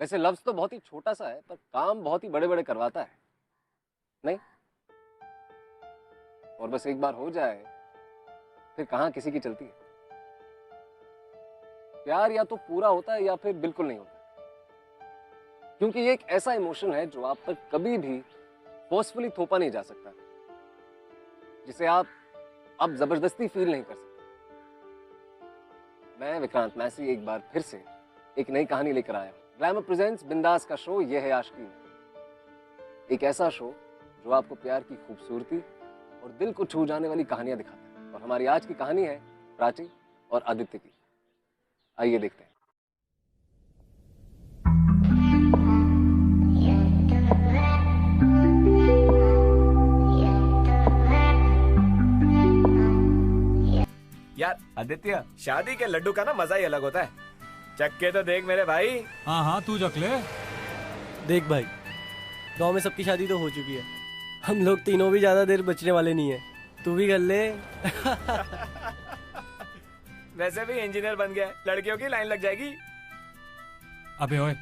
वैसे लफ्ज तो बहुत ही छोटा सा है पर काम बहुत ही बड़े बड़े करवाता है, नहीं? और बस एक बार हो जाए फिर कहां किसी की चलती है। प्यार या तो पूरा होता है या फिर बिल्कुल नहीं होता, क्योंकि ये एक ऐसा इमोशन है जो आप पर कभी भी फोर्सफुली थोपा नहीं जा सकता, जिसे आप अब जबरदस्ती फील नहीं कर सकते। मैं विक्रांत मैसी एक बार फिर से एक नई कहानी लेकर आया हूं। ग्लैमर प्रेजेंट्स बिंदास का शो ये है आशिकी। एक ऐसा शो जो आपको प्यार की खूबसूरती और दिल को छू जाने वाली कहानियां दिखाता है। और हमारी आज की कहानी है प्राची और आदित्य की। आइए देखते हैं। यार आदित्य, शादी के लड्डू का ना मजा ही अलग होता है। चक्के तो देख मेरे भाई। हाँ हाँ तू चख ले। देख भाई, गांव में सबकी शादी तो हो चुकी है, हम लोग तीनों भी ज्यादा देर बचने वाले नहीं है, तू भी कर ले। वैसे भी इंजीनियर बन गया, लड़कियों की लाइन लग जाएगी। अबे ओए,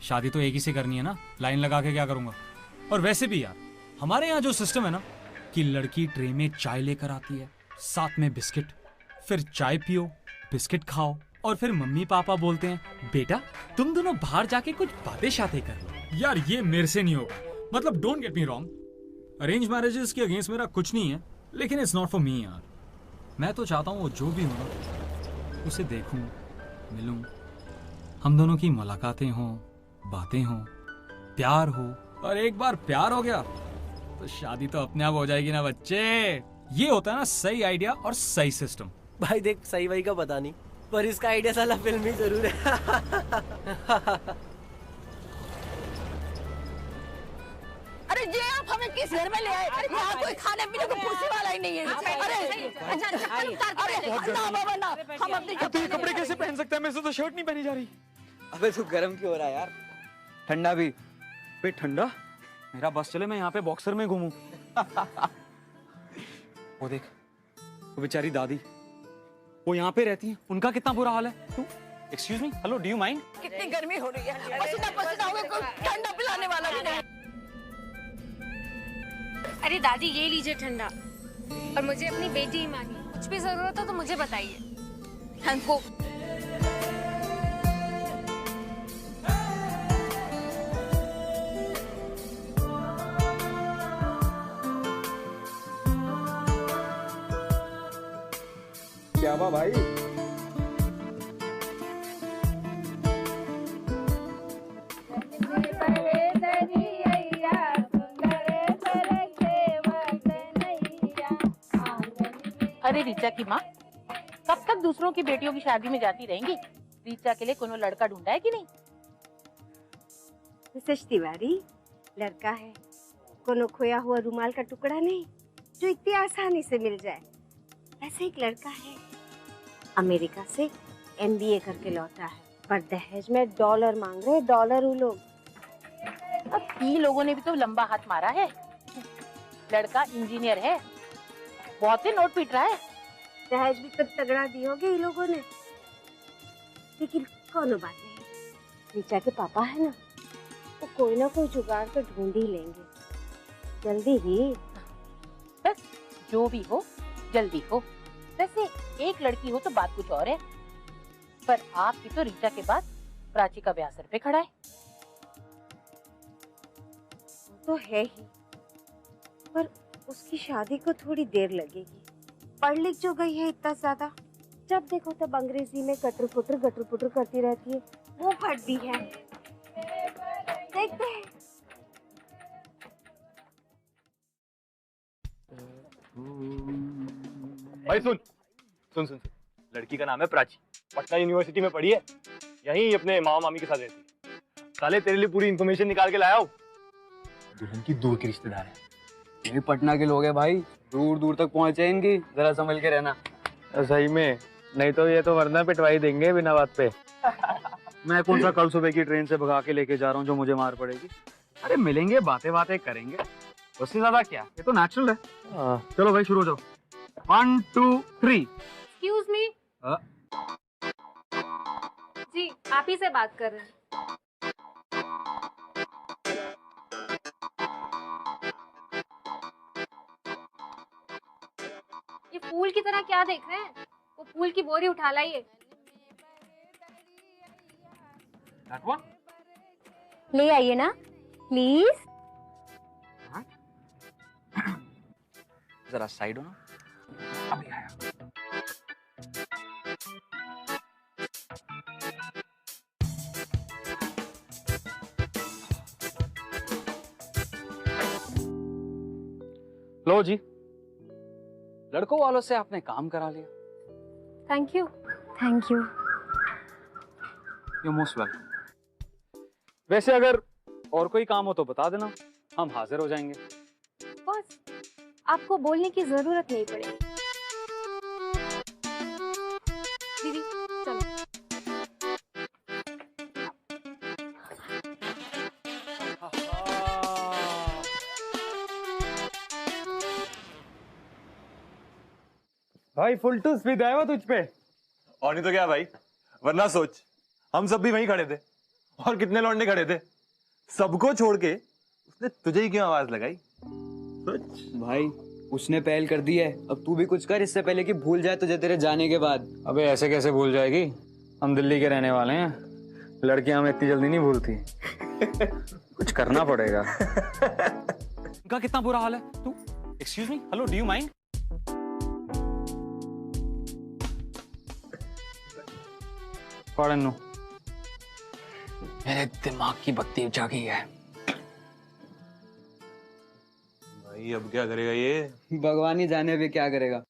शादी तो एक ही से करनी है ना, लाइन लगा के क्या करूंगा। और वैसे भी यार, हमारे यहाँ जो सिस्टम है ना कि लड़की ट्रे में चाय लेकर आती है, साथ में बिस्किट, फिर चाय पियो, बिस्किट खाओ, और फिर मम्मी पापा बोलते हैं बेटा तुम दोनों बाहर जाके कुछ बातें शाते कर लो। यार ये मेरे से नहीं होगा। मतलब don't get me wrong, arrange marriages के अगेंस्ट मेरा कुछ नहीं है, लेकिन इट्स नॉट फॉर मी यार। मैं तो चाहता हूँ वो जो भी हो ना, उसे देखूं, मिलूं, हम दोनों की मुलाकातें हों, बातें हों, प्यार हो। और एक बार प्यार हो गया तो शादी तो अपने आप हो जाएगी ना बच्चे। ये होता है ना सही आइडिया और सही सिस्टम। भाई देख, सही वही का पता नहीं, पर इसका आइडिया साला फिल्मी जरूर है। अरे ये आप हमें किस घर में ले आए? यहाँ कोई खाने पीने को पूछने वाला ही नहीं है। अरे ना बाबा ना, हम अपने तो ये कपड़े कैसे पहन सकता है? मेरे से तो शर्ट नहीं पहनी जा रही। अबे तू गर्म क्यों हो रहा है यार? ठंडा भी। बे ठंडा? मेरा बस चले, मैं यहाँ पे बॉक्सर में घूमूं। वो देख, वो बेचारी दादी, वो यहाँ पे रहती हैं, उनका कितना बुरा हाल है। तू excuse me, hello, do you mind? कितनी गर्मी हो रही है, पसीना पसीना हो गया, कोई ठंडा पिलाने वाला भी नहीं। अरे दादी ये लीजिए ठंडा, और मुझे अपनी बेटी ही मानिए, कुछ भी जरूरत हो तो मुझे बताइए। हमको क्या हुआ भाई? अरे रीचा की माँ, कब तक दूसरों की बेटियों की शादी में जाती रहेंगी? रीचा के लिए कोनो लड़का ढूंढा है कि नहीं? मिसेस तिवारी, लड़का है, कोनो खोया हुआ रुमाल का टुकड़ा नहीं जो इतनी आसानी से मिल जाए। ऐसे एक लड़का है, अमेरिका से MBA करके लौटा है, पर दहेज में $, मांग रहे, $। वो लोग अब 3 लोगों ने भी तो लंबा हाथ मारा है। लड़का इंजीनियर है, बहुत से नोट पीट रहा है। दहेज भी तब तगड़ा दी होगी इन लोगों ने, लेकिन कोनो बात नहीं, रीचा के पापा है ना, वो कोई ना कोई जुगाड़ तो ढूंढ ही लेंगे, जल्दी ही। बस जो भी हो जल्दी हो। वैसे एक लड़की हो तो बात कुछ और है, पर आपकी तो रीचा के बाद प्राची का ब्याह सर पे खड़ा है। तो है ही, पर उसकी शादी को थोड़ी देर लगेगी। पढ़ लिख जो गई है इतना ज्यादा, जब देखो तब अंग्रेजी में गटर पुटर करती रहती है, वो फट भी है। देखते हैं। भाई सुन सुन सुन, लड़की का नाम है प्राची, पटना यूनिवर्सिटी में पढ़ी है, यहीं अपने मामा मामी के साथ रहती है। साले तेरे लिए पूरी इन्फॉर्मेशन निकाल के लाया हूँ। दुल्हन की दूर के रिश्तेदार है। ये पटना के लोग हैं भाई, दूर दूर तक पहुंचे इनकी, जरा संभल के रहना। सही में, नहीं तो ये तो वरना पिटवाई देंगे बिना बात पे। मैं कौन सा कल सुबह की ट्रेन से भगा के लेके जा रहा हूँ जो मुझे मार पड़ेगी। अरे मिलेंगे, बातें बातें करेंगे, उससे ज्यादा क्या, ये तो नेचुरल है। चलो भाई शुरू हो जाओ। 1 2 3। एक्सक्यूज मी जी, आप ही से बात कर रहे हैं। फूल की तरह क्या देख रहे हैं? वो फूल की बोरी उठा लाइए। That one? ले आइए ना प्लीज। जरा साइड हो ना। अभी आया। लो जी, लड़कों वालों से आपने काम करा लिया। Thank you. Thank you. You most welcome. वैसे अगर और कोई काम हो तो बता देना, हम हाजिर हो जाएंगे। बस आपको बोलने की जरूरत नहीं पड़ेगी। दीदी चलो। भाई फुल टू स्पीड आया तुझ पे। और नहीं तो क्या भाई, वरना सोच हम सब भी वहीं खड़े थे और कितने लौंडे खड़े थे, सबको छोड़ के उसने तुझे ही क्यों आवाज लगाई? सोच भाई, उसने पहल कर दी है, अब तू भी कुछ कर इससे पहले कि भूल जाए तुझे तेरे जाने के बाद। अबे ऐसे कैसे भूल जाएगी, हम दिल्ली के रहने वाले हैं, लड़कियां हमें इतनी जल्दी नहीं भूलती। कुछ करना पड़ेगा। इनका कितना बुरा हाल है। तू excuse me, hello, do you mind? पढ़ नो। मेरे दिमाग की बत्ती जागी है। भाई अब क्या करेगा ये? भगवान ही जाने भी क्या करेगा।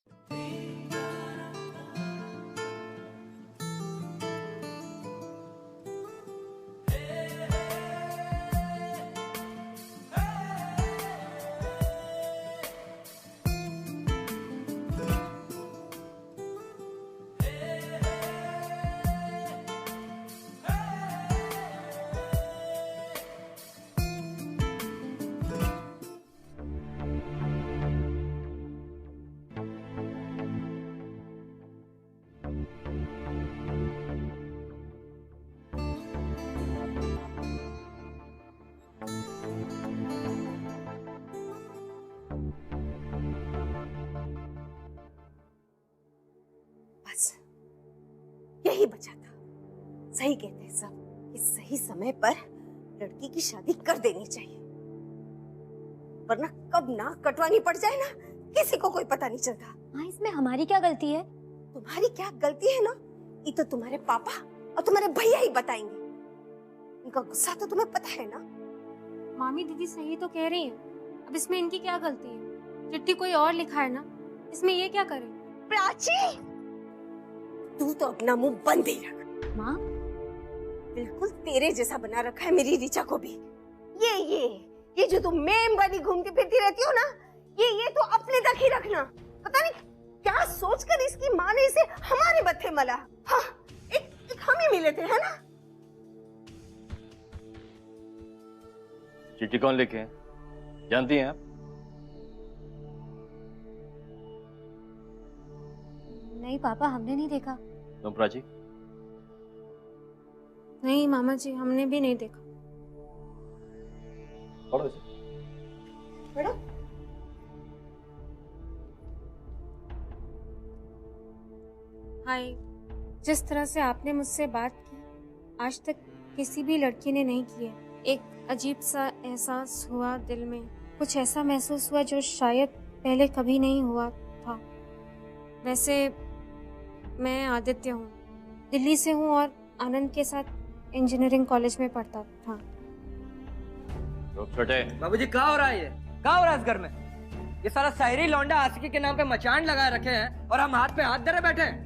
बस यही बचा था। सही कहते हैं सब कि सही समय पर लड़की की शादी कर देनी चाहिए, वरना कब नाक कटवानी पड़ जाए ना किसी को कोई पता नहीं चलता। हाँ, इसमें हमारी क्या गलती है? तुम्हारी क्या गलती है ना, ये तो तुम्हारे पापा और तुम्हारे भैया ही बताएंगे। उनका गुस्सा तो तुम्हें पता है ना। मामी दीदी सही तो कह रही हैं। अब इसमें इनकी क्या गलती है? चिट्ठी कोई और लिखा है ना, इसमें ये क्या करे? प्राची, तू तो अपना मुंह बंद ही रख। माँ, बिल्कुल तेरे जैसा बना रखा है मेरी ऋचा को भी। ये जो तुम मेम बनी घूमती फिरती रहती हो ना, ये तो अपने तक ही रखना। पता नहीं क्या सोचकर इसकी माँ ने इसे हमारे बत्थे मला। हाँ, एक हम ही मिले थे, है ना? चिट्ठी कौन लिखे हैं जानती हैं आप? नहीं पापा, हमने नहीं देखा। तुम प्राची? नहीं मामा जी, हमने भी नहीं देखा। पढ़ो इसे। पढ़ो। हाय, जिस तरह से आपने मुझसे बात की आज तक किसी भी लड़की ने नहीं की है। एक अजीब सा एहसास हुआ दिल में, कुछ ऐसा महसूस हुआ जो शायद पहले कभी नहीं हुआ था। वैसे मैं आदित्य हूँ, दिल्ली से हूँ और आनंद के साथ इंजीनियरिंग कॉलेज में पढ़ता था। छोटे बाबूजी, क्या हो रहा है ये? क्या हो रहा है इस घर में? ये सारा शायरी लौंडा आशिकी के नाम पे मचान लगा रखे हैं और हम हाथ पे हाथ धरे बैठे हैं।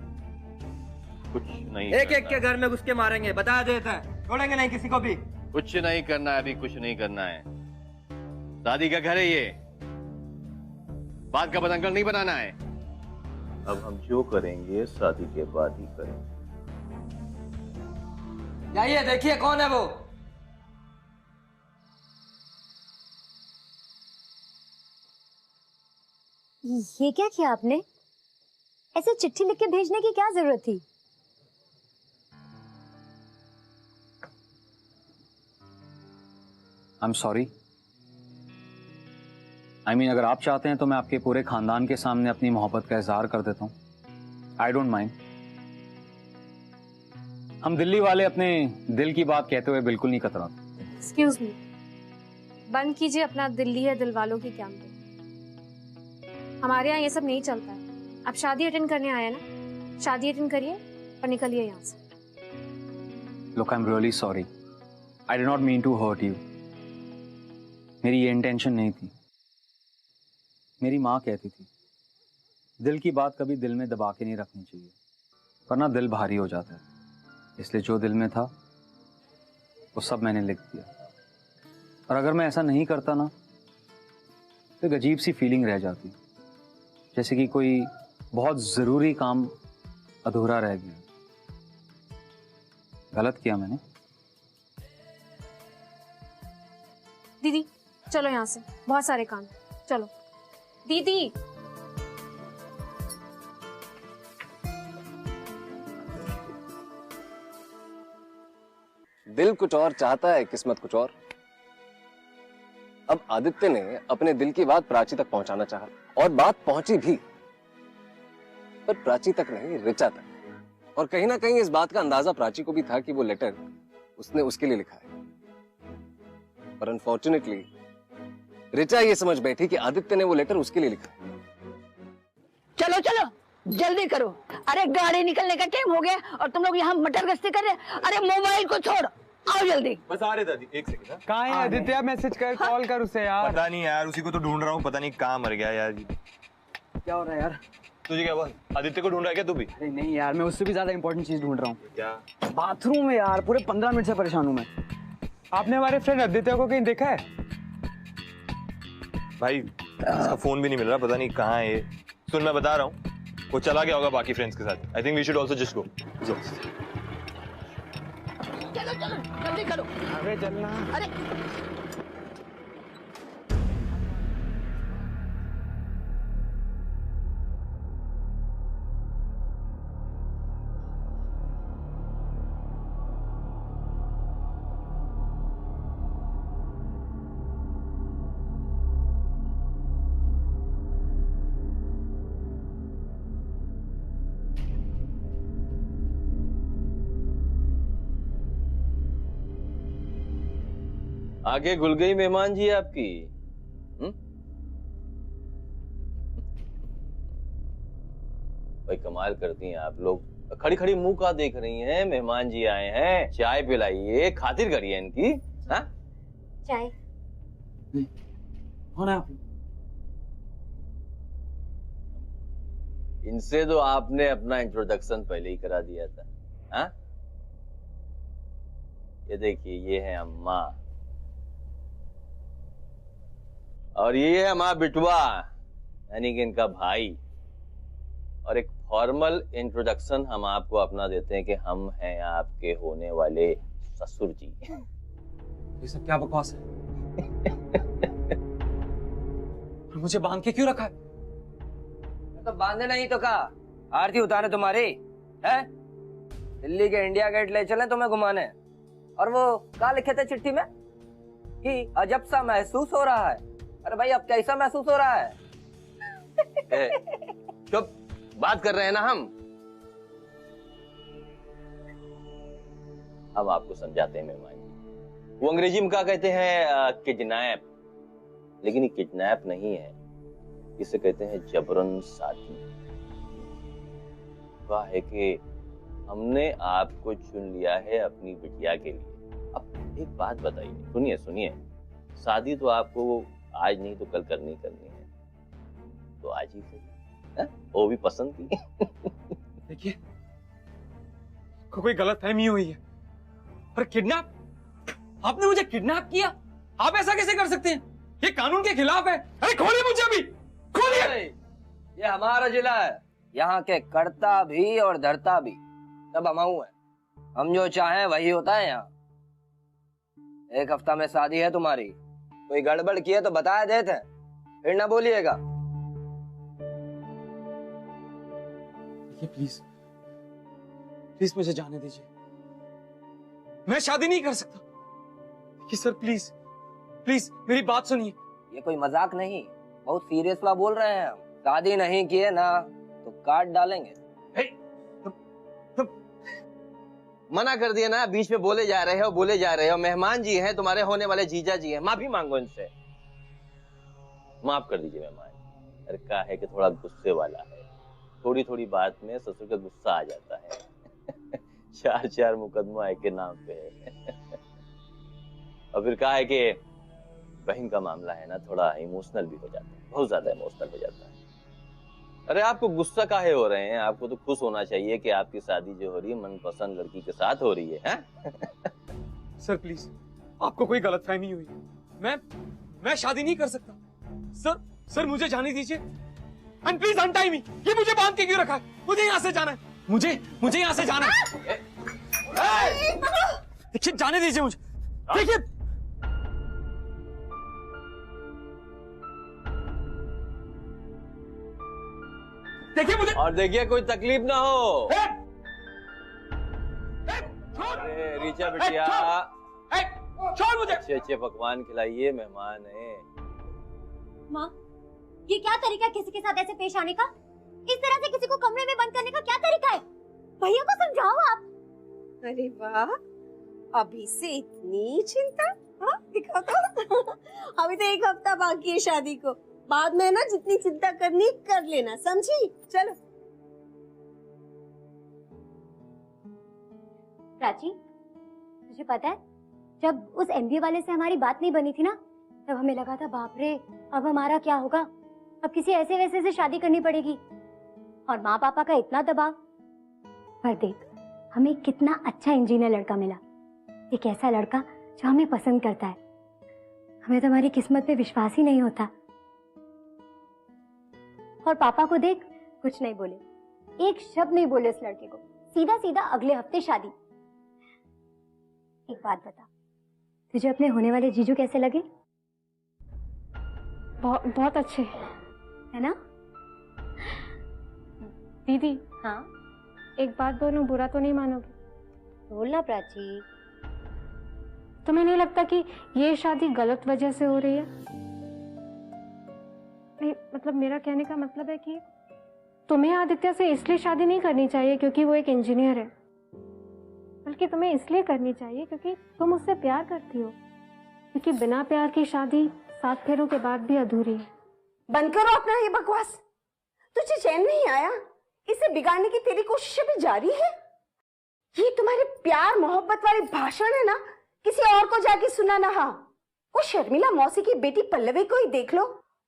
कुछ नहीं, एक एक के घर में घुस के मारेंगे, बता देते हैं, छोड़ेंगे नहीं किसी को भी। कुछ नहीं करना है, अभी कुछ नहीं करना है। शादी का घर है ये, बात का बदंगल नहीं बनाना है। अब हम जो करेंगे शादी के बाद ही करेंगे। जाइए देखिए कौन है वो। ये क्या किया आपने? ऐसे चिट्ठी लिख के भेजने की क्या जरूरत थी? I'm sorry. अगर आप चाहते हैं तो मैं आपके पूरे खानदान के सामने अपनी मोहब्बत का इजहार कर देता हूँ। I don't mind. हम दिल्ली वाले अपने दिल की बात कहते हुए बिल्कुल नहीं कतराते। एक्सक्यूज मी, बंद कीजिए अपना दिल्ली है दिल वालों की कैंपेन। हमारे यहाँ ये सब नहीं चलता है। आप शादी अटेंड करने आए ना, शादी अटेंड करिए और निकलिए यहाँ से। Look, I'm really sorry. I did not mean to hurt you. मेरी ये इंटेंशन नहीं थी। मेरी माँ कहती थी दिल की बात कभी दिल में दबा के नहीं रखनी चाहिए, वरना दिल भारी हो जाता है। इसलिए जो दिल में था वो सब मैंने लिख दिया। और अगर मैं ऐसा नहीं करता ना तो एक अजीब सी फीलिंग रह जाती, जैसे कि कोई बहुत जरूरी काम अधूरा रह गया। गलत किया मैंने। दीदी चलो यहाँ से, बहुत सारे काम। चलो दीदी। दिल कुछ और चाहता है, किस्मत कुछ और। अब आदित्य ने अपने दिल की बात प्राची तक पहुंचाना चाहा और बात पहुंची भी, पर प्राची तक नहीं, ऋचा तक। और कहीं ना कहीं इस बात का अंदाजा प्राची को भी था कि वो लेटर उसने उसके लिए लिखा है। पर अनफॉर्चुनेटली ऋचा ये समझ बैठी कि आदित्य ने वो लेटर उसके लिए लिखा है। चलो चलो जल्दी करो। अरे गाड़ी निकलने का टाइम हो गया और तुम लोग यहाँ मटर गश्ती कर रहे। अरे मोबाइल को छोड़, आओ जल्दी। बस आ रहे दादी, एक सेकंड। कहाँ है आदित्य? मैसेज कर, कॉल कर उसे यार। पता नहीं यार, उसी को तो ढूंढ रहा हूँ, पता नहीं कहाँ मर गया यार। क्या हो रहा है यार? तुझे क्या बात? आदित्य को ढूंढ रहा है क्या तू भी? अरे नहीं यार, मैं उससे भी ज्यादा इंपॉर्टेंट चीज ढूंढ रहा हूँ। क्या? बाथरूम में यार, पूरे 15 मिनट से परेशान हूँ मैं। आपने हमारे फ्रेंड आदित्य को कहीं देखा है? भाई इसका फोन भी नहीं मिल रहा, पता नहीं कहाँ है ये। सुन मैं बता रहा हूँ, वो चला गया होगा बाकी फ्रेंड्स के साथ। I think we should also just go. चलो चलो जल्दी करो। अरे चलना। अरे आगे घुल गई मेहमान जी आपकी। भाई कमाल करती हैं आप लोग। खड़ी खड़ी मुंह का देख रही हैं? मेहमान जी आए हैं, चाय पिलाइए, खातिर करिए इनकी। हाँ चाय कौन है आप? इनसे तो आपने अपना इंट्रोडक्शन पहले ही करा दिया था। हाँ ये देखिए, ये है अम्मा और ये है हमारा बिटवा, यानी कि इनका भाई। और एक फॉर्मल इंट्रोडक्शन हम आपको अपना देते हैं कि हम हैं आपके होने वाले ससुर जी। ये सब क्या बकवास है? मुझे बांध के क्यों रखा है? तो बांधे नहीं तो कहा आरती उतारे तुम्हारी है? दिल्ली के इंडिया गेट ले चले तुम्हें घुमाने। और वो क्या लिखे थे चिट्ठी में कि अजब सा महसूस हो रहा है। अरे भाई अब कैसा महसूस हो रहा है? चुप, बात कर रहे हैं ना हम। अब आपको समझाते हैं मेहमान जी। वो अंग्रेजी में क्या कहते हैं? किडनैप। लेकिन ये किडनैप नहीं है, इसे कहते हैं जबरन शादी। वह है कि हमने आपको चुन लिया है अपनी बिटिया के लिए। अब एक बात बताइए, सुनिए सुनिए, शादी तो आपको आज नहीं तो कल करनी है, तो आज ही सही। वो भी पसंद की। देखिए कोई गलतफहमी हुई है। पर किडनैप? आपने मुझे किडनैप किया? आप ऐसा कैसे कर सकते हैं? ये कानून के खिलाफ है। अरे खोलिए मुझे अभी, खोलिए। ये हमारा जिला है, यहाँ के करता भी और धरता भी सब हमाऊ है। हम जो चाहें वही होता है यहाँ। एक हफ्ता में शादी है तुम्हारी, कोई गड़बड़ की है तो बता देते हैं, फिर ना बोलिएगा। प्लीज प्लीज मुझे जाने दीजिए, मैं शादी नहीं कर सकता। देखिए सर, प्लीज प्लीज मेरी बात सुनिए। ये कोई मजाक नहीं, बहुत सीरियसली बोल रहे हैं हम। शादी नहीं किए ना तो काट डालेंगे। मना कर दिया ना, बीच में बोले जा रहे हो। मेहमान जी हैं, तुम्हारे होने वाले जीजा जी हैं, माफी मांगो इनसे। माफ कर दीजिए मेहमान। अरे क्या है कि थोड़ा गुस्से वाला है, थोड़ी थोड़ी बात में ससुर का गुस्सा आ जाता है। 4 मुकदमा एक के नाम पे है। और फिर क्या है कि बहन का मामला है ना, थोड़ा इमोशनल भी हो जाता है, बहुत ज्यादा इमोशनल हो जाता है। अरे आपको गुस्सा काहे हो रहे हैं? आपको तो खुश होना चाहिए कि आपकी शादी जो हो रही है मनपसंद लड़की के साथ हो रही है। सर प्लीज, आपको कोई गलतफहमी हुई। मैं शादी नहीं कर सकता। सर मुझे जाने दीजिए। एंड प्लीज अनटाई मी। ये मुझे बांध के क्यों रखा है? मुझे यहाँ से जाना है। मुझे यहाँ से जाना है। देखिए, जाने दीजिए मुझे। देखिए मुझे। और देखिए कोई तकलीफ ना हो। अरे रीचा बिटिया, छोड़ मुझे। अच्छे पकवान खिलाइए, मेहमान है। माँ, ये क्या तरीका है किसी के साथ ऐसे पेश आने का? इस तरह से किसी को कमरे में बंद करने का क्या तरीका है? भैया को समझाओ आप। अरे वाह, अभी से इतनी चिंता। हाँ, दिखाओ तो। अभी तो 1 हफ्ता बाकी है शादी को। बाद में ना जितनी चिंता करनी कर लेना, समझी? चलो। प्राची, तुझे पता है जब उस एमबीए वाले से हमारी बात नहीं बनी थी ना, तब हमें लगा था बाप रे अब हमारा क्या होगा, अब किसी ऐसे वैसे से शादी करनी पड़ेगी और माँ पापा का इतना दबाव। पर देख, हमें कितना अच्छा इंजीनियर लड़का मिला, एक ऐसा लड़का जो हमें पसंद करता है। हमें तो हमारी किस्मत पे विश्वास ही नहीं होता। और पापा को देख, कुछ नहीं बोले, एक शब्द नहीं बोले उस लड़के को, सीधा सीधा अगले हफ्ते शादी। एक बात बता, तुझे अपने होने वाले जीजू कैसे लगे? बहुत अच्छे है ना? दीदी। हाँ, एक बात बोलूं, बुरा तो नहीं मानोगे? बोलना प्राची। तुम्हें नहीं लगता कि ये शादी गलत वजह से हो रही है? नहीं, मतलब मेरा कहने का मतलब है कि तुम्हें आदित्य से इसलिए शादी नहीं करनी चाहिए क्योंकि वो एक इंजीनियर है, बल्कि तुम्हें इसलिए करनी चाहिए क्योंकि तुम उससे प्यार करती हो। क्योंकि बिना प्यार की शादी 7 फेरों के बाद भी अधूरी है। बंद करो अपना ये बकवास। तुझे चैन नहीं आया? इसे बिगाड़ने की तेरी कोशिशें भी जारी है। ये तुम्हारे प्यार मोहब्बत वाले भाषण है ना, किसी और को जाके सुना ना। हाँ, वो शर्मिला मौसी की बेटी पल्लवी को ही देख लो,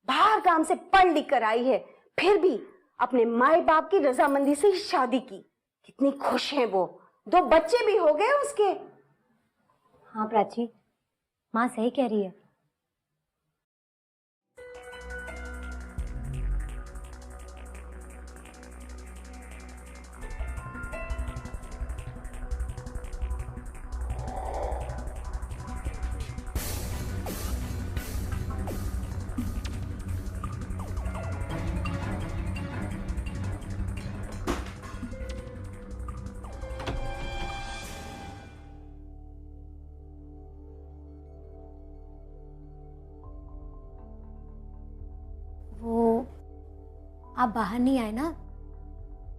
बाहर काम से पढ़ लिख कर आई है, फिर भी अपने माए बाप की रजामंदी से ही शादी की। कितनी खुश है वो, 2 बच्चे भी हो गए उसके। हाँ प्राची, माँ सही कह रही है। आप बाहर नहीं आए ना,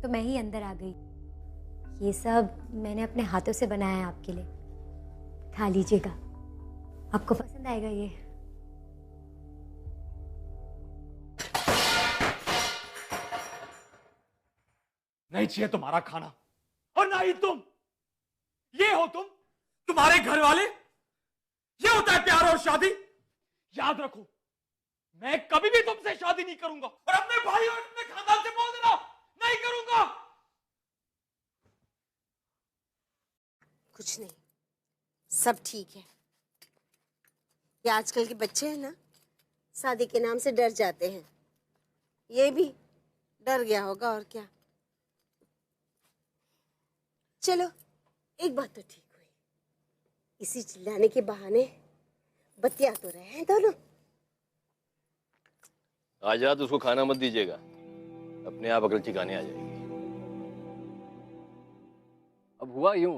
तो मैं ही अंदर आ गई। ये सब मैंने अपने हाथों से बनाया है आपके लिए, खा लीजिएगा, आपको पसंद आएगा ये। नहीं चाहिए तुम्हारा खाना, और ना ही तुम। ये हो तुम, तुम्हारे घर वाले। ये होता है प्यार और शादी। याद रखो, मैं कभी भी तुमसे शादी नहीं करूंगा, और अपने भाई और अपने खानदान से बोल देना, नहीं करूंगा। कुछ नहीं, सब ठीक है। ये आजकल के बच्चे हैं ना, शादी के नाम से डर जाते हैं। ये भी डर गया होगा, और क्या। चलो, एक बात तो ठीक हुई, इसी चिल्लाने के बहाने बतिया तो रहे हैं दोनों। आज रात उसको खाना मत दीजिएगा, अपने आप अकल ठिकाने आ जाएगी। अब हुआ यूं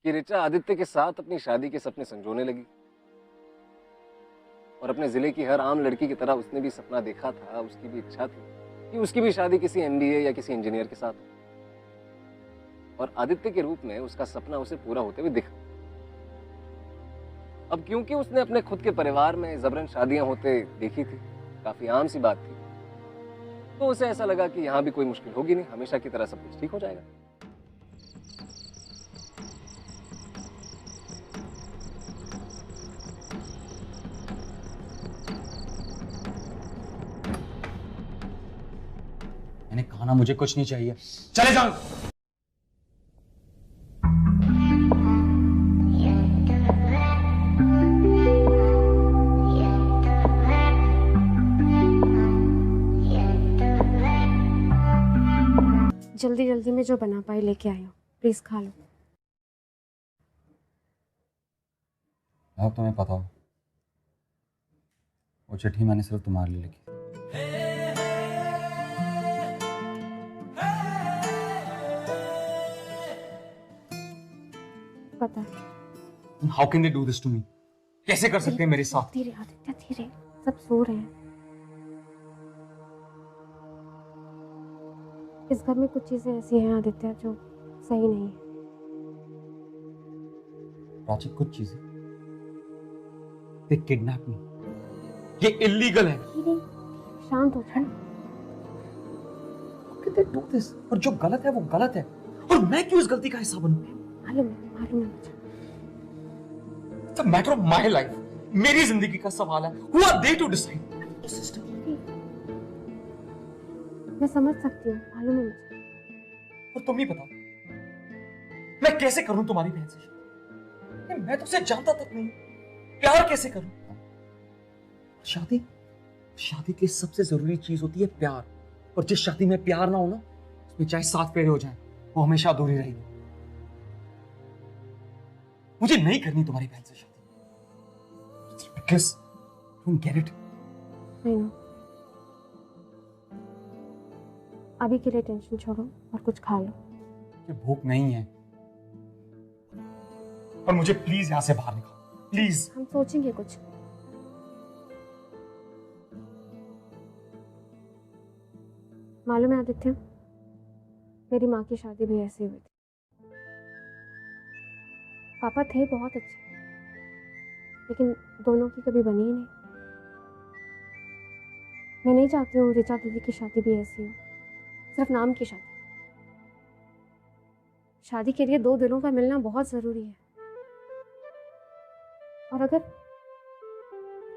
कि ऋचा आदित्य के साथ अपनी शादी के सपने संजोने लगी। और अपने जिले की हर आम लड़की की तरह उसने भी सपना देखा था, उसकी भी इच्छा थी कि उसकी भी शादी किसी एमबीए या किसी इंजीनियर के साथ हो। और आदित्य के रूप में उसका सपना उसे पूरा होते हुए दिखा। अब क्योंकि उसने अपने खुद के परिवार में जबरन शादियां होते देखी थी, काफी आम सी बात थी, तो उसे ऐसा लगा कि यहां भी कोई मुश्किल होगी नहीं, हमेशा की तरह सब कुछ ठीक हो जाएगा। मैंने कहा ना मुझे कुछ नहीं चाहिए, चले जाओ। जल्दी जल्दी में जो बना पाई लेके आई हूँ, प्लीज खा लो। अब तुम्हें पता हो वो चिट्ठी मैंने सिर्फ तुम्हारे लिए लिखी। पता है। How can they do this to me? कैसे कर सकते हैं मेरे साथ? धीरे आदित्य धीरे, सब सो रहे हैं। इस घर में कुछ चीजें ऐसी हैं आदित्य जो सही नहीं है। प्राची, कुछ चीजें दे किडनैप मी, ये इलीगल है। धीरे शांत हो जाओ। दे डू दिस, और जो गलत है वो गलत है, और मैं क्यों इस गलती का हिस्सा बनूं? मालूम है मुझे। It's a matter of my life. मेरी जिंदगी का सवाल है। Who are they to decide? मैं समझ सकती हूँ, मालूम है मुझे। और तुम ही बताओ, मैं कैसे करूं तुम्हारी बहन से शादी? मैं तुझसे जानता तक नहीं, प्यार कैसे करूं? शादी, शादी की सबसे जरूरी चीज होती है प्यार, और जिस शादी में प्यार ना हो ना, उसमें चाहे 7 फेरे हो जाएं, वो हमेशा अधूरी रहेगी। मुझे नहीं करनी तुम्हारी बहन से शादी, because don't get it. I know. अभी के लिए टेंशन छोड़ो और कुछ खा लो। ये भूख नहीं है, और मुझे प्लीज यहां से बाहर निकालो, प्लीज। हम सोचेंगे कुछ। मालूम है आदित्य, मेरी माँ की शादी भी ऐसी हुई थी। पापा थे बहुत अच्छे, लेकिन दोनों की कभी बनी ही नहीं। मैं नहीं चाहती हूँ ऋचा दीदी की शादी भी ऐसी हो, सिर्फ नाम की शादी। शादी के लिए 2 दिलों का मिलना बहुत जरूरी है, और अगर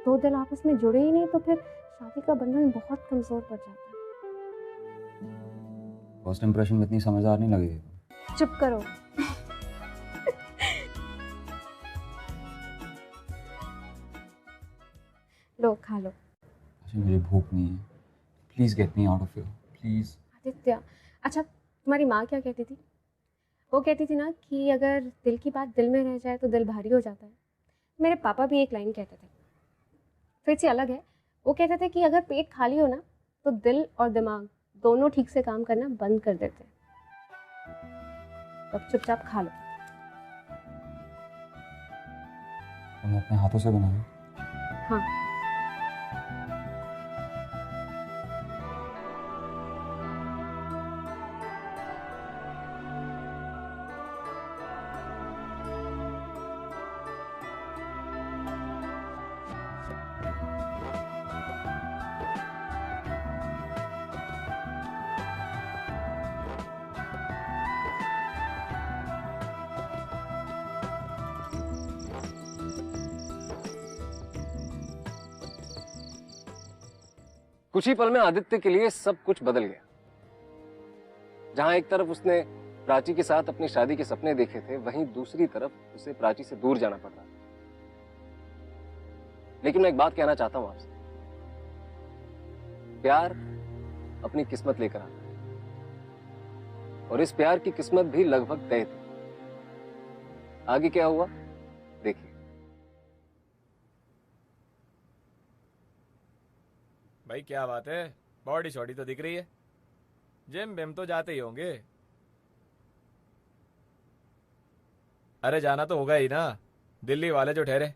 2 दिल आपस में जुड़े ही नहीं तो फिर शादी का बंधन बहुत कमजोर पड़ जाता है। फर्स्ट इंप्रेशन में इतनी समझदार नहीं लगेगी। चुप करो। लो खा लो। मुझे भूख नहीं है, please get me out of here, please. Aditya, अच्छा तुम्हारी माँ क्या कहती थी? वो कहती थी ना कि अगर दिल की बात दिल में रह जाए तो दिल भारी हो जाता है। मेरे पापा भी एक लाइन कहते थे, फिर से अलग है। वो कहते थे कि अगर पेट खाली हो ना तो दिल और दिमाग दोनों ठीक से काम करना बंद कर देते हैं। अब चुपचाप खा लो। तुमने अपने हाथों से बनाया? हाँ। कुछ ही पल में आदित्य के लिए सब कुछ बदल गया। जहां एक तरफ उसने प्राची के साथ अपनी शादी के सपने देखे थे, वहीं दूसरी तरफ उसे प्राची से दूर जाना पड़ रहा। लेकिन मैं एक बात कहना चाहता हूं आपसे, प्यार अपनी किस्मत लेकर आता है, और इस प्यार की किस्मत भी लगभग तय थी। आगे क्या हुआ देखिए। भाई क्या बात है, बॉडी शॉडी तो दिख रही है। जिम बिम तो जाते ही होंगे। अरे जाना तो होगा ही ना, दिल्ली वाले जो ठहरे।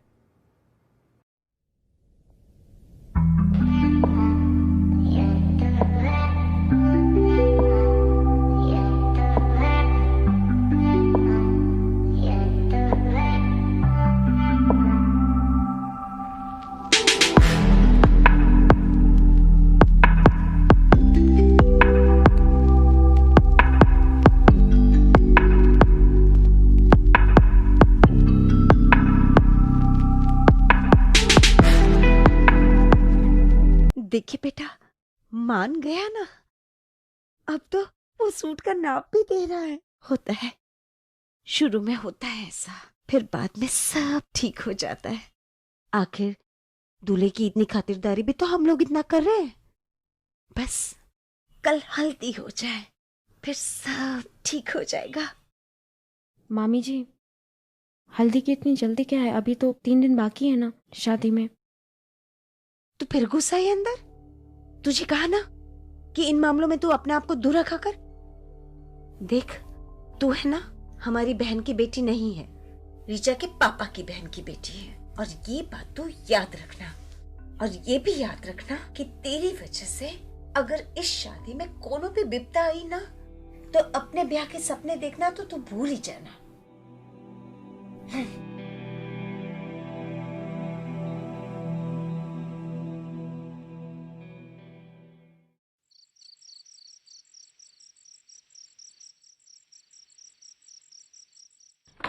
देखिए बेटा, मान गया ना। अब तो वो सूट का नाप भी दे रहा है। होता है, शुरू में होता है ऐसा, फिर बाद में सब ठीक हो जाता है। आखिर दूल्हे की इतनी खातिरदारी भी तो हम लोग इतना कर रहे हैं। बस कल हल्दी हो जाए, फिर सब ठीक हो जाएगा। मामी जी, हल्दी की इतनी जल्दी क्या है? अभी तो 3 दिन बाकी है ना शादी में। तो फिर गुस्सा है अंदर? तुझे कहा ना कि इन मामलों में तू अपने आप को दूर रखा कर। देख, तू है ना हमारी बहन की बेटी नहीं है, ऋचा के पापा की बहन की बेटी है। और ये बात तू याद रखना। और ये भी याद रखना कि तेरी वजह से अगर इस शादी में कोनो भी विपदा आई ना, तो अपने ब्याह के सपने देखना तो तू भूल ही जाना।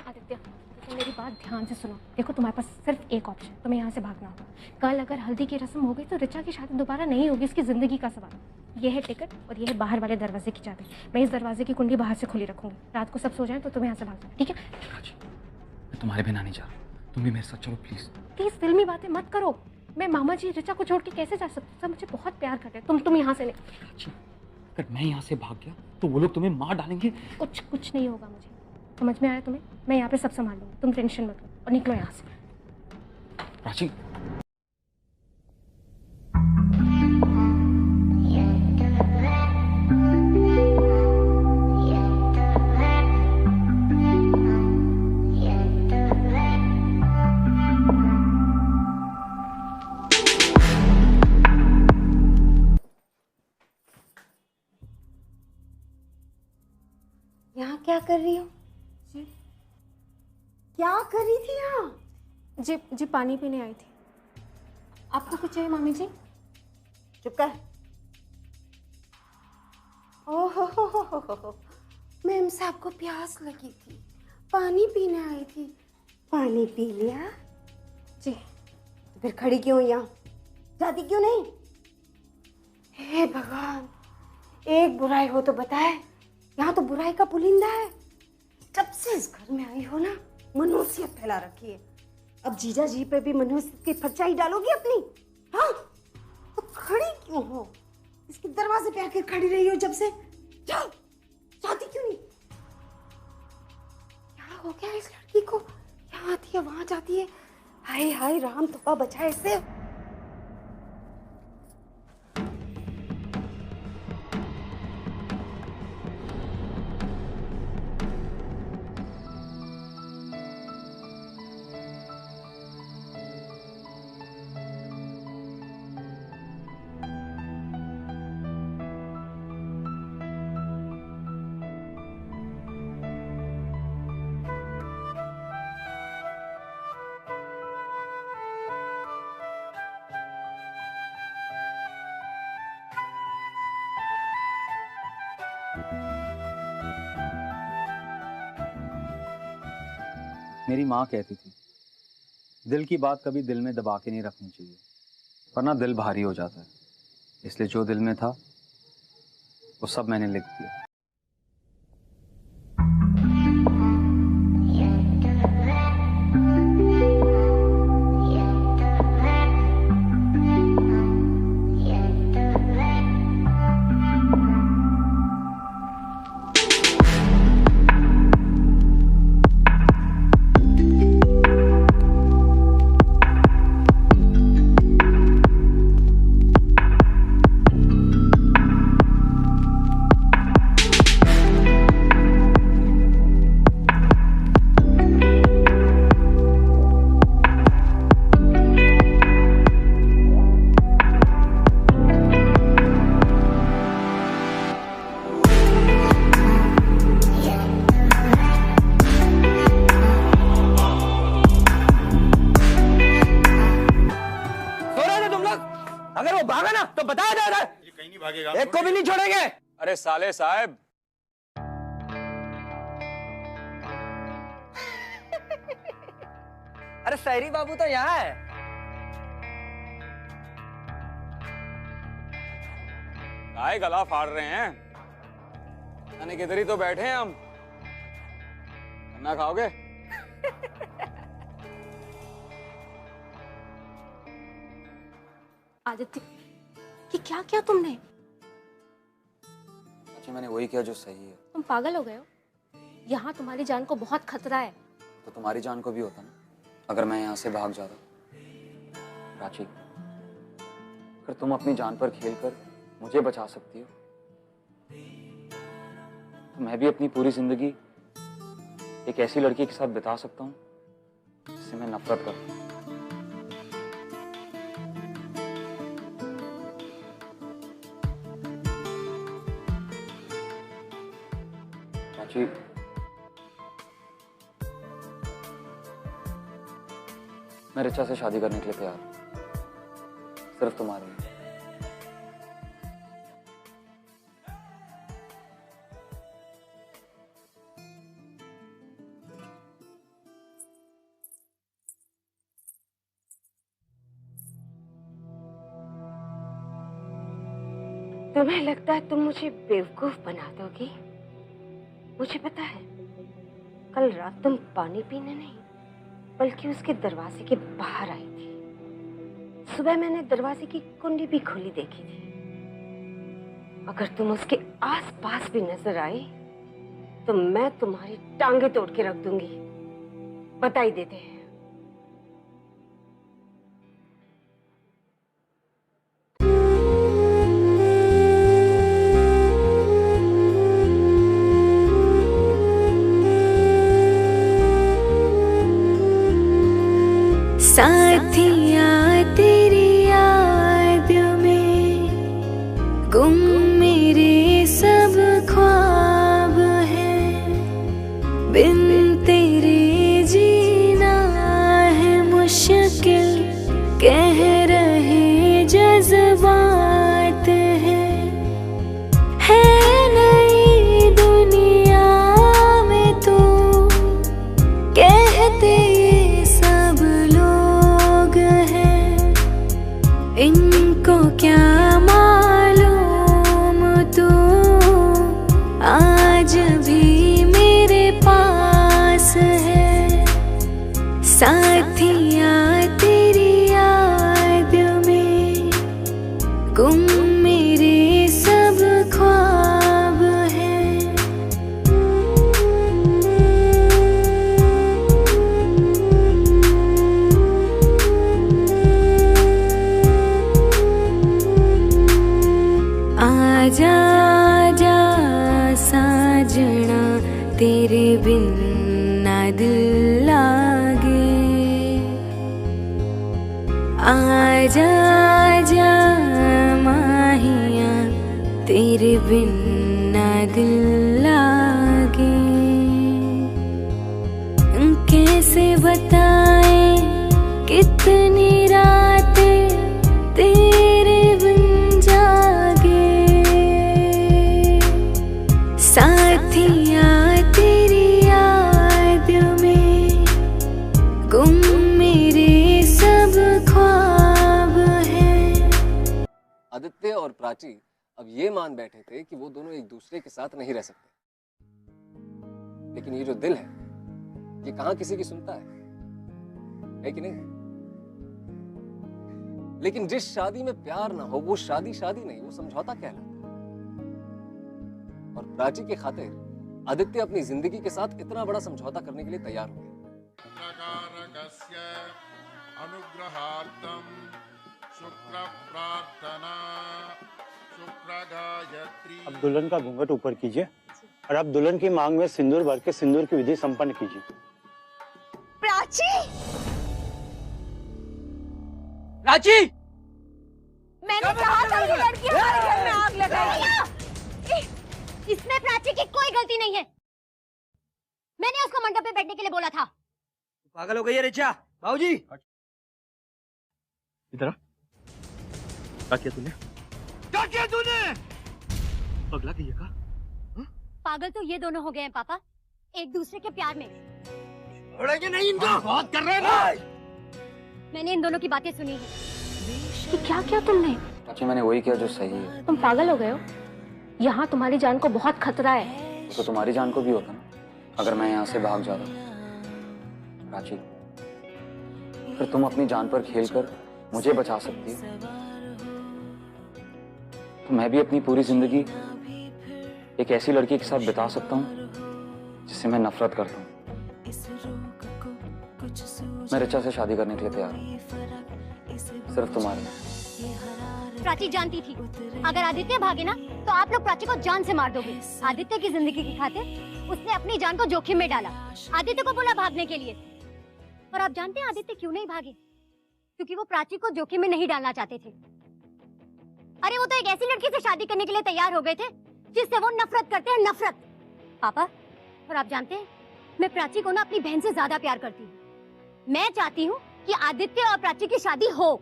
आदित्य, तो मेरी बात ध्यान से सुनो। देखो, तुम्हारे पास सिर्फ एक ऑप्शन, तुम्हें यहाँ से भागना होगा। कल अगर हल्दी की रस्म हो गई तो ऋचा की शादी दोबारा नहीं होगी, इसकी जिंदगी का सवाल। ये है टिकट और ये है बाहर वाले दरवाजे की चाबी। मैं इस दरवाजे की कुंडी बाहर से खुली रखूंगी। रात को सब सो जाए तो तुम्हें यहाँ से भागना, ठीक है? मैं तुम्हारे बिना नहीं जा रहा, तुम भी मेरे साथ चलो प्लीज। प्लीज फिल्मी बातें मत करो। मैं मामा जी ऋचा को छोड़ के कैसे जा सकती? सब मुझे बहुत प्यार करते हैं। तुम यहाँ से नहीं। अगर मैं यहाँ से भाग गया तो वो लोग तुम्हें मार डालेंगे। कुछ नहीं होगा मुझे, समझ में आया तुम्हें? मैं यहाँ पे सब संभाल लूंगी, तुम टेंशन मत लो और निकलो यहाँ से। प्राची, यहाँ क्या कर रही हो? जी क्या कर रही थी यहाँ? जी पानी पीने आई थी। आपको कुछ चाहिए मामी जी? चुप कर। ओहो, मैम साहब को प्यास लगी थी, पानी पीने आई थी। पानी पी लिया? जी। तो फिर खड़ी क्यों यहाँ? जाती क्यों नहीं? हे भगवान, एक बुराई हो तो बताए। यहाँ तो बुराई का पुलिंदा है। जब से इस घर में आई हो ना, मनुष्यत फैला रखी है। अब जीजा जी पे भी मनुष्य की परछाई डालोगी अपनी? हाँ, तो खड़ी क्यों हो? इसके दरवाजे पे आके खड़ी रही हो जब से। जाओ, जाती क्यों नहीं? क्या हो गया इस लड़की को? यहाँ आती है, वहां जाती है। हाय हाय राम, तुप्पा बचाए इससे। मेरी माँ कहती थी, दिल की बात कभी दिल में दबा के नहीं रखनी चाहिए, वरना दिल भारी हो जाता है। इसलिए जो दिल में था वो सब मैंने लिख दिया। अगर वो भागा ना तो बताया जाएगा। ये कहीं नहीं भागेगा, एक को भी नहीं छोड़ेंगे। अरे साले साहब, अरे सहरी बाबू तो यहाँ है। काय गला फाड़ रहे हैं? यानी किधर ही तो बैठे हैं हम। खाना खाओगे? आदित्य, ये क्या किया तुमने? अच्छा, मैंने वही किया जो सही है। तुम पागल हो गए हो? यहाँ तुम्हारी जान को बहुत खतरा है। तो तुम्हारी जान को भी होता ना, अगर मैं यहाँ से भाग जाता। प्राची, अगर तुम अपनी जान पर खेलकर मुझे बचा सकती हो, तो मैं भी अपनी पूरी जिंदगी एक ऐसी लड़की के साथ बिता सकता हूँ जिससे मैं नफरत करता हूँ। प्राची, मैं ऋचा से शादी करने के लिए तैयार हूँ, सिर्फ तुम्हारे लिए। तुम्हें लगता है तुम मुझे बेवकूफ बना दोगी? मुझे पता है, कल रात तुम पानी पीने नहीं बल्कि उसके दरवाजे के बाहर आई थी। सुबह मैंने दरवाजे की कुंडी भी खुली देखी थी। अगर तुम उसके आसपास भी नजर आए तो मैं तुम्हारी टांगे तोड़ के रख दूंगी। बता ही देते हैं। साथिया तेरी याद में गुम मेरे सब ख्वाब हैं, बिन तेरे जीना है मुश्किल, कह रहे जज्बात हैं। है नई दुनिया में तो कहते इनको क्या मालूम, तू आज भी मेरे पास है। साथिया तेरी याद में गुम मेरे सब ख्वाब हैं। आजा आजा साजना, तेरे बिन ना दिल लागे। आजा आजा माहिया, तेरे बिन ना दिल लागे। कैसे बताएं कितनी रातें तेरे बिन जागे। साथिया तेरी याद में गुम मेरे सब ख्वाब हैं। आदित्य और प्राची अब ये मान बैठे थे कि वो दोनों एक दूसरे के साथ नहीं रह सकते, लेकिन ये जो दिल है ये कहां किसी की सुनता है कि नहीं? लेकिन जिस शादी में प्यार ना हो वो शादी शादी नहीं, वो समझौता कहलाता है। और प्राची के खातिर आदित्य अपनी जिंदगी के साथ इतना बड़ा समझौता करने के लिए तैयार हो गए। अब दुल्हन का घूंघट ऊपर कीजिए और अब दुल्हन की मांग में सिंदूर भर के सिंदूर की विधि संपन्न कीजिए। प्राची, प्राची, मैंने कहा था ये लड़की हमारे घर में आग लगाएगी। इसमें प्राची की कोई गलती नहीं है। मैंने उसको मंडप पे बैठने के लिए बोला था। पागल हो गई है ऋचा? बाबूजी, इधर आ। क्या किया तूने? क्या किया तूने? पगला गई है का? पागल तो ये दोनों हो गए हैं पापा, एक दूसरे के प्यार में। छोड़ेंगे नहीं इनको। बहुत कर रहे हैं ना। मैंने इन दोनों की बातें सुनी है। ये क्या किया तुमने? अच्छा, मैंने वही किया जो सही है। तुम पागल हो गए हो? यहाँ तुम्हारी जान को बहुत खतरा है। तो तुम्हारी जान को भी होता ना अगर मैं यहाँ से भाग जाता। प्राची, फिर तुम अपनी जान पर खेलकर मुझे बचा सकती हो, तो मैं भी अपनी पूरी जिंदगी एक ऐसी लड़की के साथ बिता सकता हूँ जिससे मैं नफरत करता हूँ। मैं ऋचा से शादी करने के लिए तैयार हूँ, सिर्फ तुम्हारे। प्राची जानती थी अगर आदित्य भागे ना तो आप लोग प्राची को जान से मार दोगे। आदित्य की जिंदगी की खातिर उसने अपनी जान को जोखिम में डाला। आदित्य को बोला भागने के लिए, और आप जानते हैं आदित्य क्यों नहीं भागे? क्योंकि वो प्राची को जोखिम में नहीं डालना चाहते थे। अरे वो तो एक ऐसी लड़की से शादी करने के लिए तैयार हो गए थे जिससे वो नफरत करते हैं, नफरत। पापा, और आप जानते हैं मैं प्राची को ना अपनी बहन से ज्यादा प्यार करती हूँ। मैं चाहती हूँ कि आदित्य और प्राची की शादी हो।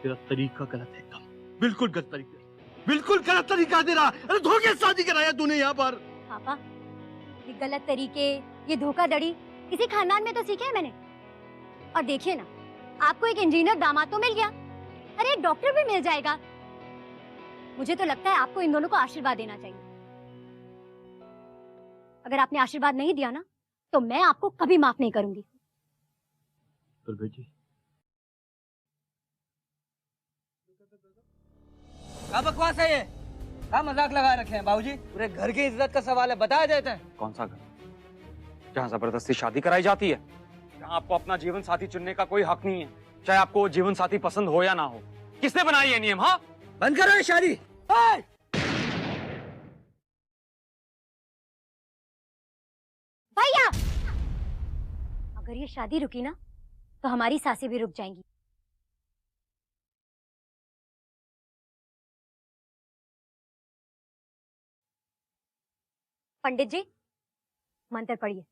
तेरा तरीका गलत है एकदम, बिल्कुल गलत तरीका, बिल्कुल गलत तरीका तेरा। अरे धोखे से शादी कराया तूने यहाँ पर। पापा, ये गलत तरीके, ये धोखाधड़ी किसी खानदान में तो सीखे है मैंने। और देखिए ना, आपको एक इंजीनियर दामाद तो मिल गया, अरे एक डॉक्टर भी मिल जाएगा। मुझे तो लगता है आपको इन दोनों को आशीर्वाद देना चाहिए। अगर आपने आशीर्वाद नहीं दिया ना तो मैं आपको कभी माफ नहीं करूंगी। बेटी, क्या बकवास है ये? क्या मजाक लगा रखे हैं बाबूजी? पूरे घर की इज्जत का सवाल है, बता देते हैं। कौन सा घर जहाँ जबरदस्ती शादी कराई जाती है, जहाँ आपको अपना जीवन साथी चुनने का कोई हक नहीं है, चाहे आपको वो जीवन साथी पसंद हो या ना हो? किसने बनाई ये नियम? हाँ, बंद करो ये शादी। भैया, अगर ये शादी रुकी ना तो हमारी सांसें भी रुक जाएंगी। पंडित जी, मंत्र पढ़िए।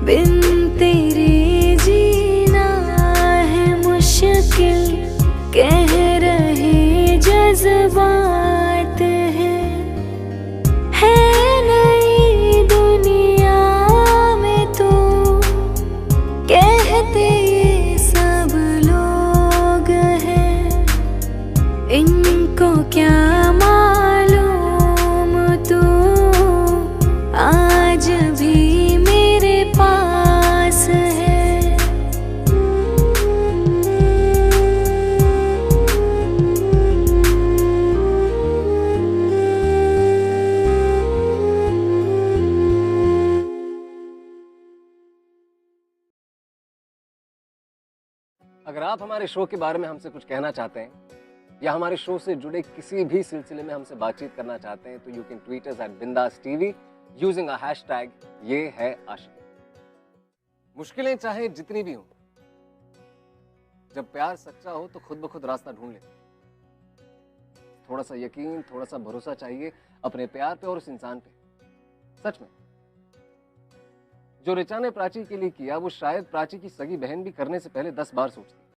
बिन तेरे जीना है मुश्किल, कह रहे जज्बात है नई दुनिया में तो कहते ये सब लोग हैं, इनको क्या मालूम तू आज भी मेरे पास है। अगर आप हमारे शो के बारे में हमसे कुछ कहना चाहते हैं या हमारे शो से जुड़े किसी भी सिलसिले में हमसे बातचीत करना चाहते हैं तो you can tweet us at बिंदास टीवी यूजिंग अ हैशटैग ये है आशिकी। मुश्किलें चाहे जितनी भी हों, जब प्यार सच्चा हो तो खुद ब खुद रास्ता ढूंढ लेते। थोड़ा सा यकीन, थोड़ा सा भरोसा चाहिए अपने प्यार पे और उस इंसान पे। सच में जो ऋचा ने प्राची के लिए किया वो शायद प्राची की सगी बहन भी करने से पहले 10 बार सोचती।